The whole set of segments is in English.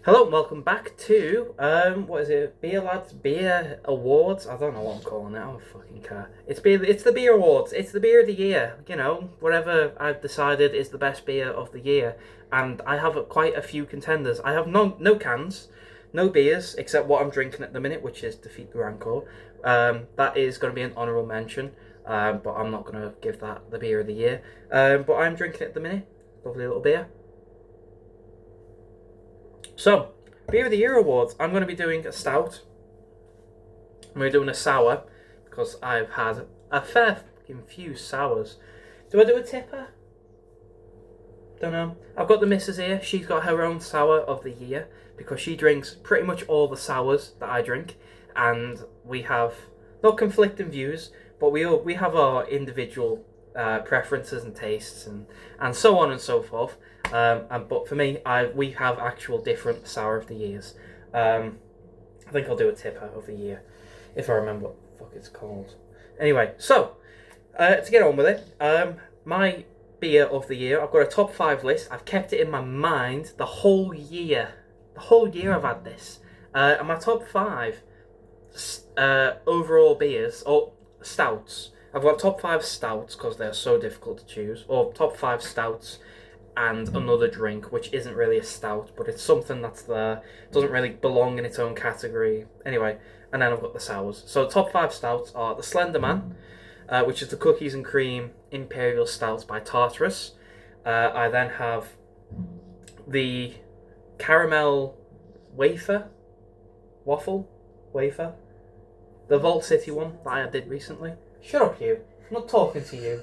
Hello and welcome back to what is it? Beer Lads Beer Awards. I don't know what I'm calling it. I don't fucking care. It's the beer awards. It's the beer of the year. You know, whatever I've decided is the best beer of the year, and I have quite a few contenders. I have no cans, no beers except what I'm drinking at the minute, which is Defeat the Rancor. That is going to be an honourable mention, but I'm not going to give that the beer of the year. But I'm drinking it at the minute. Lovely little beer. So, Beer of the Year Awards. I'm going to be doing a stout. I'm going to be doing a sour because I've had a fair fucking few sours. Do I do a tipper? Don't know. I've got the missus here. She's got her own sour of the year because she drinks pretty much all the sours that I drink, and we have not conflicting views, but we have our individual preferences and tastes and so on and so forth. But for me, we have actual different sour of the years. I think I'll do a tipper of the year if I remember what the fuck it's called. Anyway, so to get on with it, my beer of the year. I've got a top 5 list. I've kept it in my mind the whole year. The whole year I've had this. And my top 5 overall beers or stouts. I've got top 5 stouts because they're so difficult to choose, or top 5 stouts and another drink, which isn't really a stout, but it's something that's there, doesn't really belong in its own category. Anyway, and then I've got the sours. So the top 5 stouts are the Slender Man, which is the Cookies and Cream Imperial Stout by Tartarus. I then have the Caramel Waffle, the Vault City one that I did recently. Shut up, you. I'm not talking to you.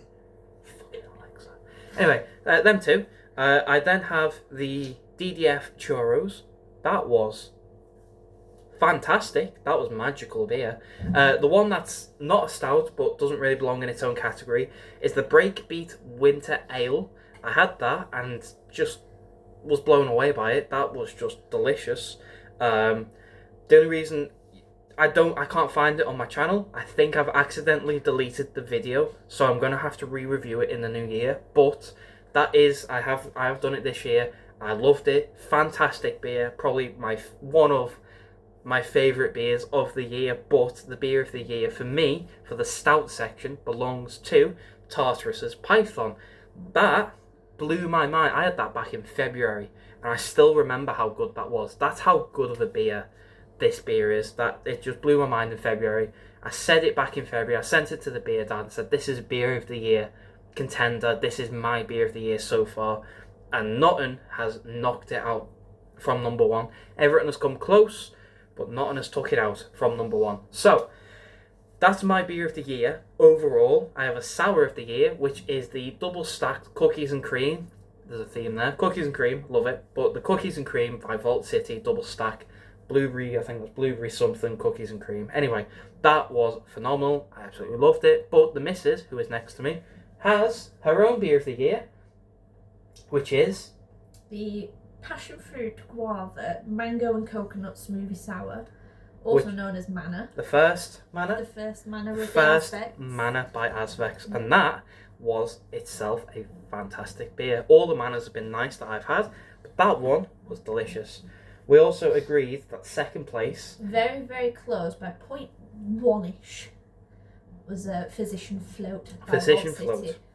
Fucking Alexa. Anyway, them two. I then have the DDF Churros. That was fantastic. That was magical beer. The one that's not a stout but doesn't really belong in its own category is the Breakbeat Winter Ale. I had that and just was blown away by it. That was just delicious. The only reason I can't find it on my channel. I think I've accidentally deleted the video, so I'm gonna have to re-review it in the new year. But that is, I have done it this year. I loved it. Fantastic beer. Probably one of my favourite beers of the year. But the beer of the year for me, for the stout section, belongs to Tartarus's Python. That blew my mind. I had that back in February, and I still remember how good that was. That's how good of a beer this beer is. That it just blew my mind in February. I said it back in February. I sent it to the beer dad and said, this is beer of the year contender. This is my beer of the year so far. And Notting has knocked it out from number 1. Everton has come close, but Notting has took it out from number 1. So that's my beer of the year. Overall, I have a sour of the year, which is the double stacked Cookies and Cream. There's a theme there. Cookies and Cream, love it. But the Cookies and Cream by Vault City double stack. Blueberry, I think it was blueberry something, cookies and cream. Anyway, that was phenomenal. I absolutely loved it. But the missus, who is next to me, has her own beer of the year, which is the Passion Fruit Guava Mango and Coconut Smoothie Sour, also known as Manna. The first Manna? The first Manna with first the Manna by Azvex. And that was itself a fantastic beer. All the Mannas have been nice that I've had, but that one was delicious. We also agreed that second place, very, very close by 0.1-ish, was a Physician Float by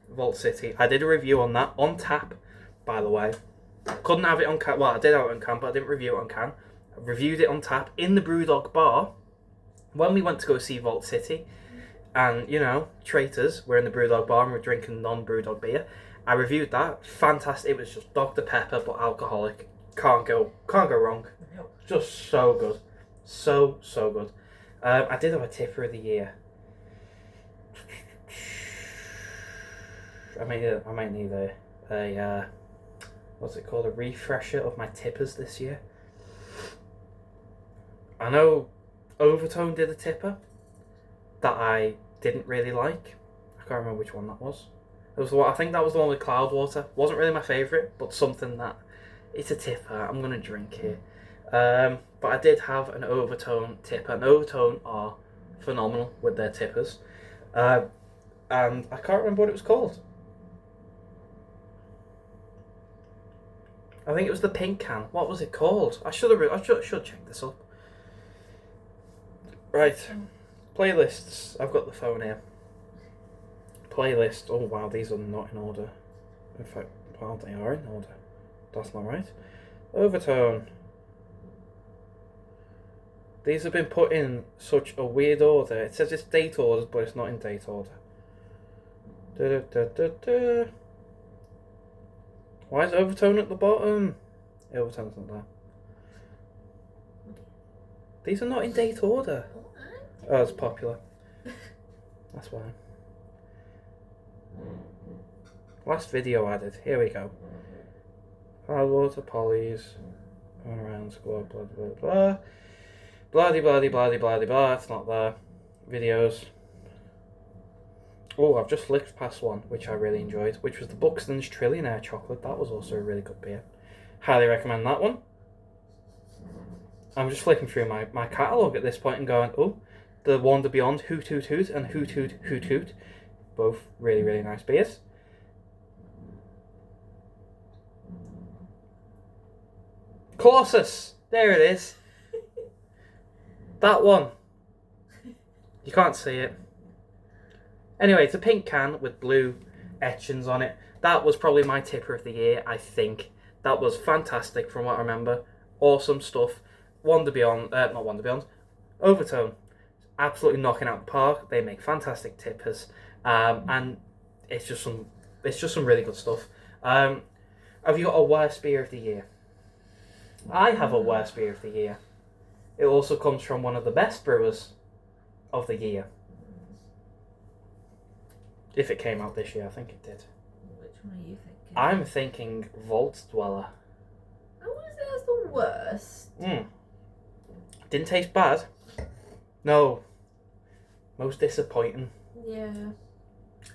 Vault City. I did a review on that on tap, by the way. Couldn't have it on can. Well, I did have it on can, but I didn't review it on can. I reviewed it on tap in the Brewdog bar when we went to go see Vault City. And, you know, traitors, we're in the Brewdog bar and we're drinking non-Brewdog beer. I reviewed that. Fantastic. It was just Dr. Pepper, but alcoholic. Can't go wrong. Just so good. So good. I did have a tipper of the year. I might need a what's it called? A refresher of my tippers this year. I know Overtone did a tipper that I didn't really like. I can't remember which one that was. It was I think that was the one with Cloudwater. Wasn't really my favourite, but something that it's a tipper. I'm gonna drink it. But I did have an Overtone tipper. And Overtone are phenomenal with their tippers. And I can't remember what it was called. I think it was the pink can. What was it called? I should check this up. Right. Playlists. I've got the phone here. Playlist. Oh wow, these are not in order. In fact, well, they are in order. That's not right. Overtone. These have been put in such a weird order. It says it's date ordered, but it's not in date order. Why is Overtone at the bottom? Overtone's not there. These are not in date order. Oh, it's popular. That's why. Last video added. Here we go. Hardwater, polys, going around squad, blah blah blah. Bloody bloody bloody bloody blah. It's not there. Videos. Oh, I've just flicked past one which I really enjoyed, which was the Buxton's Trillionaire Chocolate. That was also a really good beer. Highly recommend that one. I'm just flicking through my catalogue at this point and going, oh, the Wander Beyond Hoot Hoot Hoot and Hoot Hoot Hoot Hoot. Both really, really nice beers. Colossus! There it is. That one. You can't see it. Anyway, it's a pink can with blue etchings on it. That was probably my tipper of the year, I think. That was fantastic from what I remember. Awesome stuff. Wander Beyond, not Wander Beyond, Overtone. Absolutely knocking out the park. They make fantastic tippers. And it's just some really good stuff. Have you got a worst beer of the year? I have a worst beer of the year. It also comes from one of the best brewers of the year. If it came out this year, I think it did. Which one are you thinking? I'm thinking Vault Dweller. I want to say that's the worst. Didn't taste bad. No. Most disappointing. Yeah.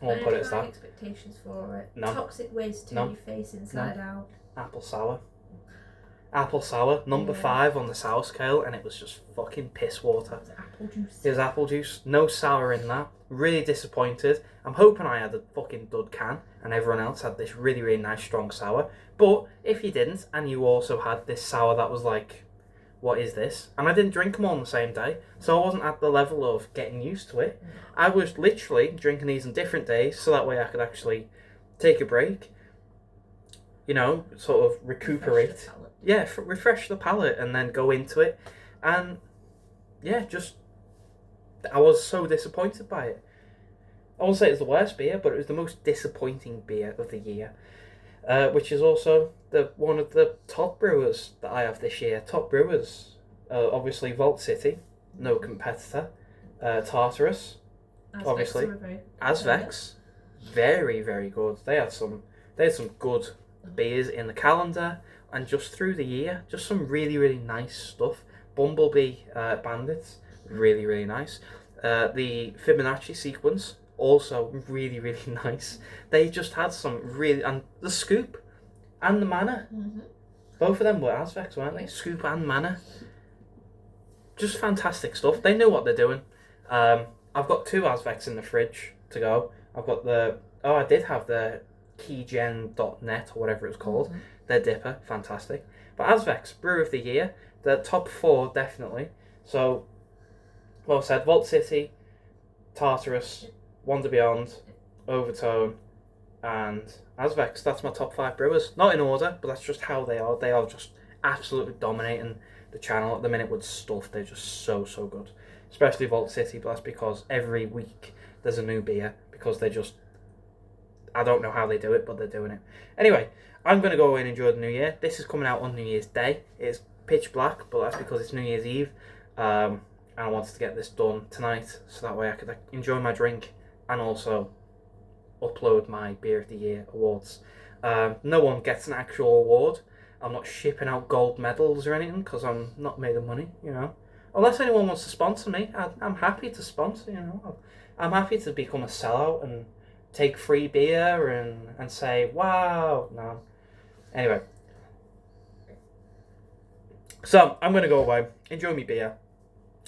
I won't put it as that. Expectations for it. No. Toxic waste to your face inside out. Apple sour. Apple sour, number 5 on the sour scale, and it was just fucking piss water. It was apple juice. It was apple juice, no sour in that. Really disappointed. I'm hoping I had a fucking dud can, and everyone else had this really, really nice strong sour. But if you didn't, and you also had this sour that was like, what is this? And I didn't drink them all on the same day, so I wasn't at the level of getting used to it. I was literally drinking these on different days, so that way I could actually take a break, you know, sort of recuperate. Yeah, refresh the palate and then go into it. And yeah, I was so disappointed by it. I won't say it's the worst beer, but it was the most disappointing beer of the year. Which is also one of the top brewers that I have this year. Top brewers. Obviously Vault City, no competitor. Tartarus, obviously. Asvex, very, very good. They had some good beers in the calendar. And just through the year, just some really, really nice stuff. Bumblebee Bandits, really, really nice. The Fibonacci sequence, also really, really nice. They just had some really... And the Scoop and the Manor. Mm-hmm. Both of them were Asvex, weren't they? Scoop and Manor. Just fantastic stuff. They know what they're doing. I've got 2 Asvex in the fridge to go. I've got I did have the keygen.net or whatever it was called. Mm-hmm. Their dipper, fantastic. But Asvex, Brewer of the Year, the top 4 definitely. So, well said, Vault City, Tartarus, Wander Beyond, Overtone, and Asvex. That's my top 5 brewers. Not in order, but that's just how they are. They are just absolutely dominating the channel at the minute with stuff. They're just so, so good. Especially Vault City, but that's because every week there's a new beer, because they just... I don't know how they do it, but they're doing it. Anyway, I'm going to go away and enjoy the New Year. This is coming out on New Year's Day. It's pitch black, but that's because it's New Year's Eve. And I wanted to get this done tonight, so that way I could enjoy my drink and also upload my Beer of the Year awards. No one gets an actual award. I'm not shipping out gold medals or anything, because I'm not made of money, you know. Unless anyone wants to sponsor me, I'm happy to sponsor, you know. I'm happy to become a sellout and take free beer and say, wow. No. Anyway. So, I'm going to go away. Enjoy me beer.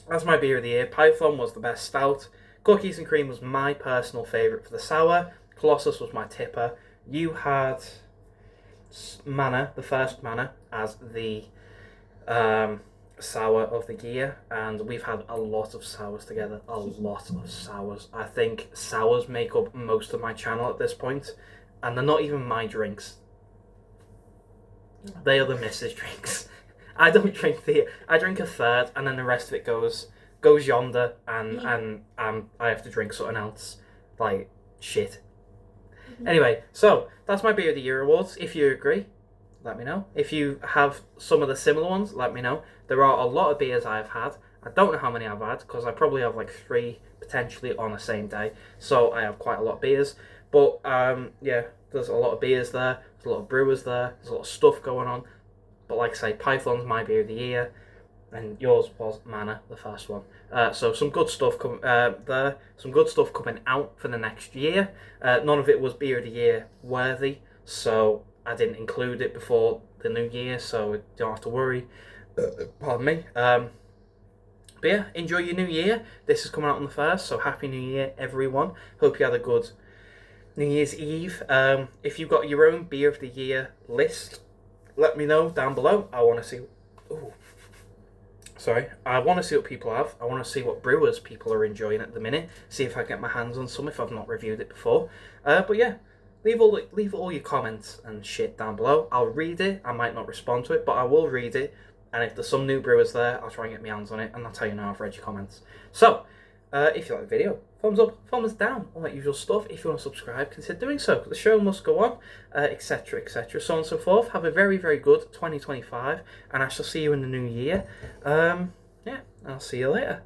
That's my beer of the year. Python was the best stout. Cookies and Cream was my personal favourite for the sour. Colossus was my tipper. You had Manor, the first Manor, as the sour of the year, and we've had a lot of sours together. A lot of sours. I think sours make up most of my channel at this point, and they're not even my drinks. They are the missus' drinks. I don't drink I drink a third, and then the rest of it goes yonder, and I have to drink something else, like shit. Anyway, so that's my Beer of the Year awards. If you agree, let me know. If you have some of the similar ones, let me know. There are a lot of beers I've had. I don't know how many I've had, because I probably have like 3 potentially on the same day. So I have quite a lot of beers. But yeah, there's a lot of beers there. There's a lot of brewers there. There's a lot of stuff going on. But like I say, Python's my Beer of the Year. And yours was Manor, the first one. So some good stuff there. Some good stuff coming out for the next year. None of it was Beer of the Year worthy. So I didn't include it before the new year, so you don't have to worry. Pardon me. But yeah, enjoy your new year. This is coming out on the 1st, so Happy New Year, everyone. Hope you had a good New Year's Eve. If you've got your own Beer of the Year list, let me know down below. I want to see... Ooh. Sorry. I want to see what people have. I want to see what brewers people are enjoying at the minute. See if I get my hands on some if I've not reviewed it before. But yeah. Leave all your comments and shit down below. I'll read it. I might not respond to it, but I will read it. And if there's some new brewers there, I'll try and get my hands on it, and that's how you know I've read your comments. So, if you like the video, thumbs up, thumbs down, all that usual stuff. If you want to subscribe, consider doing so. The show must go on, etc., etc., so on and so forth. Have a very, very good 2025, and I shall see you in the new year. Yeah, I'll see you later.